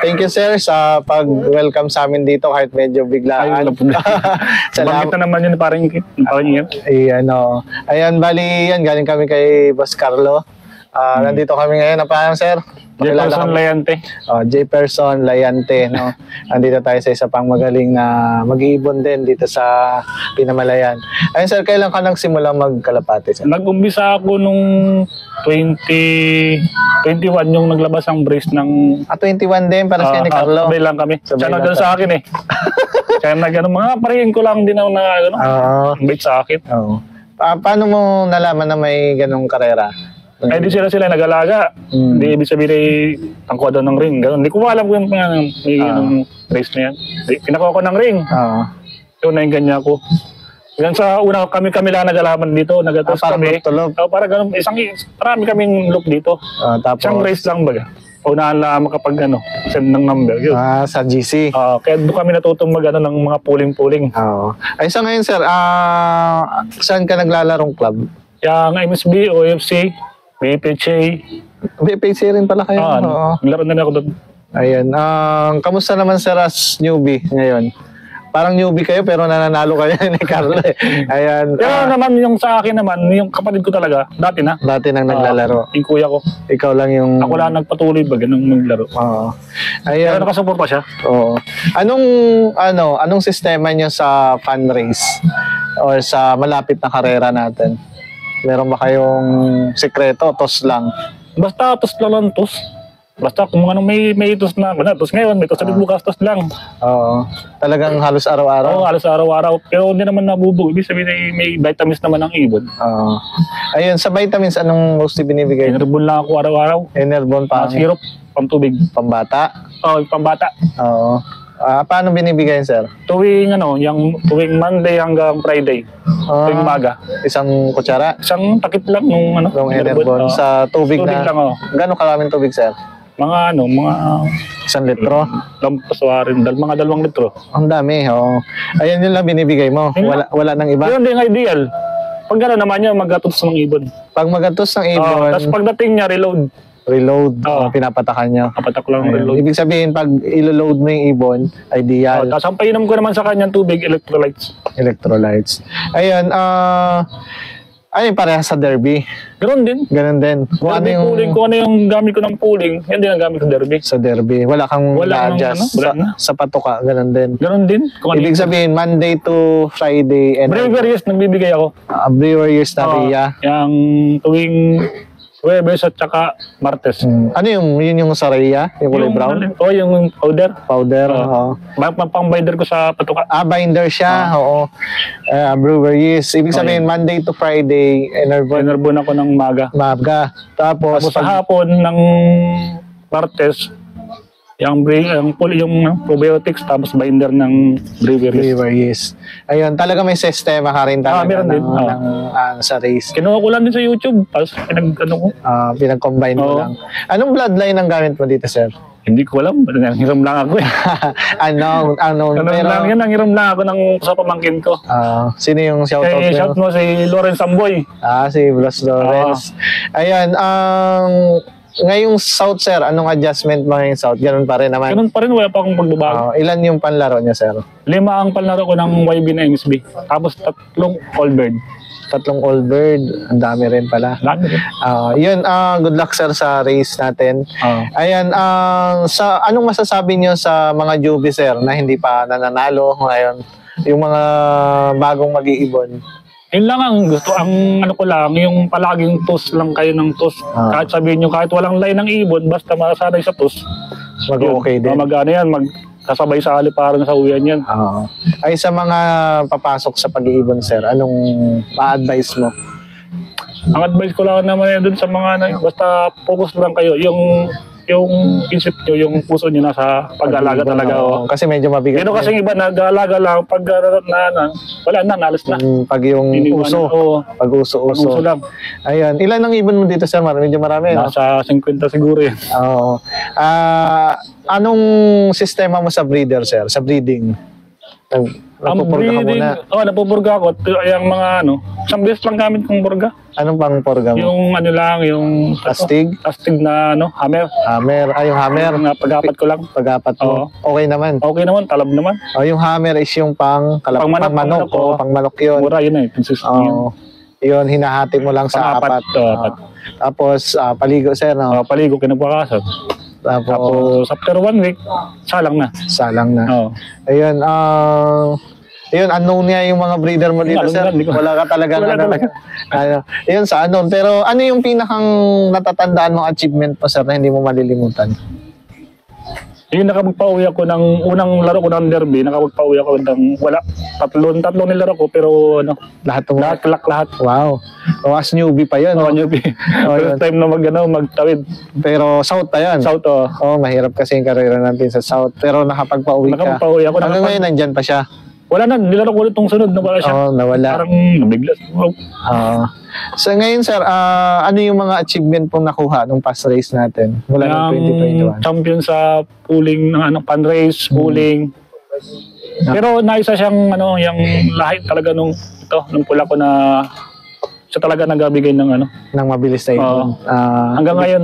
thank you sir sa pag-welcome sa amin dito kahit medyo biglaan. Salamat na naman yun, parang yun. Ayan, bali yan, galing kami kay Boss Carlo. Nandito kami ngayon, parang sir? Jefferson Layante. Jefferson Layante, no? Nandito tayo sa isa pang magaling na mag-iibon din dito sa Pinamalayan. Ayun sir, kailan ka nagsimula magkalapate sir? Nag-umpisa ako nung 2021 yung naglabas ang brace ng... 21 din, para sa ni Carlo. Sabay lang kami. Siya nagano sa akin eh. Kaya mga parehin ko lang din ako na bait sa akin. Paano mo nalaman na may ganong karera? Ay, di sila nag-alaga. Hindi ibig sabihin ay tangkuha daw ng ring. Ganun. Hindi ko alam kung yung race na yan. Pinakuha ko ng ring. Yun, naingganya ako. Yan sa una kami lang nag-alaman dito. Nagatos kami. Para ganun, marami kaming loop dito. Isang race lang baga. Unahan lang kapag send ng number. Yun. Sa GC. Kaya doon kami natutong ng mga pooling-pooling. Ay, sa ngayon sir, saan ka naglalarong club? Yung MSB, OFC, BPHA. BPHA rin pala kayo. Laro na ako doon. Ayan. Kamusta naman sir as newbie ngayon? Parang newbie kayo pero nananalo kayo ni Carlo eh. Ayan. Pero naman yung sa akin naman, yung kapatid ko talaga, dati na. Dati nang naglalaro. Yung kuya ko. Ikaw lang yung... Ako lang nagpatuloy ba ganung maglaro. Ayan. Pero nakasupport pa siya. Anong sistema niyo sa fan race? Or sa malapit na karera natin? Meron ba kayong sekreto? Tos lang? Basta tos lang tos. Basta kung may tos na, tos ngayon, may tos sa bukas, tos lang. Talagang halos araw-araw? Halos araw-araw. Pero hindi naman nabubo. Ibig sabihin may vitamins naman ang ibon. Ayun, sa vitamins, anong mostly binibigay? Enerbon lang ako araw-araw. Enerbon pa? Syrup, pantubig. Pambata? Pambata. Paano binibigay sir? Tuwing Monday hanggang Friday. Tuwing umaga. Isang kutsara? Isang takip lang nung Enerbon sa tubig na. Lang, Gano'ng karaming tubig sir? Mga 1 litro? Lampasawarin, mga 2 litro. Ang dami, Ayan yun lang binibigay mo? Wala nang iba? Yun din ideal. Pag gano'n naman yan, magatos ng ibon. Pag magatos ng ibon? Tapos pagdating niya, reload. Pinapatakan nyo. Papatak lang reload. Ibig sabihin, pag ilo-load mo yung ibon, ideal. Tapos ang painom ko naman sa kanyang tubig, electrolytes. Ayun, parehas sa derby. Ganon din. Kung ano yung gamit ko ng pooling, yan din ang gamit ko derby. Sa derby. Wala kang na-adjust sa patuka. Ganon din. Ibig sabihin, Monday to Friday. Brewer years, nagbibigay ako. Brewer years na Ria. Yung tuwing Webes at saka Martes. Ano yun yung sa Ria? Yung kulay brown? Yung powder. Pang-binder ko sa patuka. Binder siya, brewer yeast. Ibig sabihin, Monday to Friday, Enerbon ako ng maga. Tapos sa hapon ng Martes, yung probiotics, tapos binder ng brewer yeast. Ayun, talaga may sistema ka rin talaga sa race. Kinuha ko lang din sa YouTube, tapos pinag-combine mo lang. Anong bloodline ang gamit mo dito, sir? Hindi ko alam. Nanghiram lang ako eh. Nanghiram lang ako sa pamangkin ko. Sino yung shoutout mo? Shout mo si Lawrence Samboy. Si Blas Lawrence. Ayan, ngayong South, sir, anong adjustment mo ngayong South? Ganun pa rin naman? Ganun pa rin, wala pa akong pagbabago. Ilan yung panlaro niya, sir? 5 ang panlaro ko ng YB na MSB. Tapos 3 Allbird. 3 Allbird. Ang dami rin pala. Yun, good luck, sir, sa race natin. Ayan, anong masasabi niyo sa mga newbie, sir, na hindi pa nananalo ngayon? Yung mga bagong mag-iibon? Yun lang ang gusto, yung palaging tos lang kayo ng tos. Kahit sabihin nyo, kahit walang line ng ibon, basta masanay sa tos. Mag-okay din. Kasabay sa aliparan sa uyan yan. Ay, sa mga papasok sa pag-iibon, sir, anong ma-advise mo? Ang advice ko lang naman yan dun sa mga, basta focus lang kayo. Yung isip nyo, yung puso nyo nasa pag-alaga talaga. Kasi medyo mabigat. Kasi iba nag-aalaga lang, pag wala na, nalas na. Pag yung uso. Pag uso lang. Ayan. Ilan ang ibon mo dito, sir? Medyo marami. Nasa 50 siguro yan. Anong sistema mo sa breeder, sir? Sa breeding? Napupurga ka muna. Napupurga ako. Yung mga isang beses lang gamit kong purga. Anong pang purga mo? Yung yung astig? Astig na hammer. Hammer. Yung hammer. Pag-apat ko lang. Pag-apat mo. Okay naman. Okay naman, talab naman. Yung hammer is yung pang manok. Pang manok yun. Mura yun consistent yun, hinahati mo lang sa apat. Tapos, paligo, sir, no? Paligo, kinabukasan. Tapos, after 1 week, salang na. Salang na. Ayun, ayun, unknown niya yung mga breeder mo dito, sir. Wala ka talagang Ayun, sa unknown. Pero ano yung pinakang natatandaan mong achievement mo, sir, na hindi mo malilimutan? Yung nakapagpauwi ako ng unang laro ko ng derby, nakapagpauwi ako ng tatlong nilaro ko, pero lahat. Wow. As newbie pa yun. Newbie. First time na magtawid. Pero South pa yun. South, mahirap kasi yung karera natin sa South. Pero nakapagpauwi ka. Nakapagpauwi ako. Hanggang ngayon, nandyan pa siya. Wala na, nilaro ko ulit itong sunod, nawala siya. Nawala. Parang nabiglas. So ngayon, sir, ano yung mga achievement pong nakuha nung past race natin mula ng 2021? Champion sa pooling, pan-race, pooling. Pero naisa siyang, yung lahat talaga nung pula ko na siya talaga nagbibigay ng ng mabilis na ibon. Hanggang ngayon,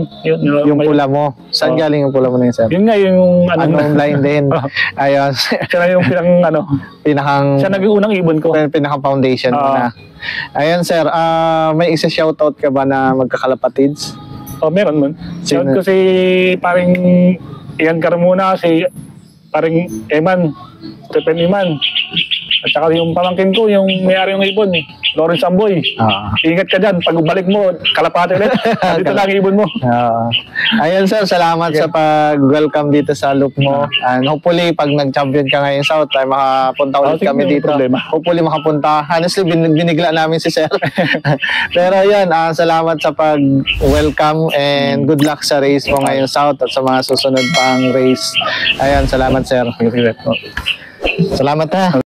yung pula mo. Saan galing yung pula mo na yun, sir? Yun nga, yung blind din. Ayun. Siya na yung siya naging unang ibon ko. Pinakang foundation mo na. Ayun, sir. May isa shoutout ka ba na magkakalapatids? Meron man. Shout ko si paring Ian Carmona, si paring Eman, Stephen Iman. At saka yung pamangkin ko, yung may-ari ng ibon, Lawrence Amboy. Ingat ka dyan, pag balik mo, kalapate ulit. Dito lang ibon mo. Ayun, sir, salamat sa pag-welcome dito sa loop mo. And hopefully, pag nag-champion ka ngayon South, ay makapunta ulit kami dito. Hopefully, makapunta. Honestly, binigla namin si sir. Pero yun, salamat sa pag-welcome and good luck sa race mo ngayon South at sa mga susunod pang race. Ayun, salamat, sir. Salamat, ha.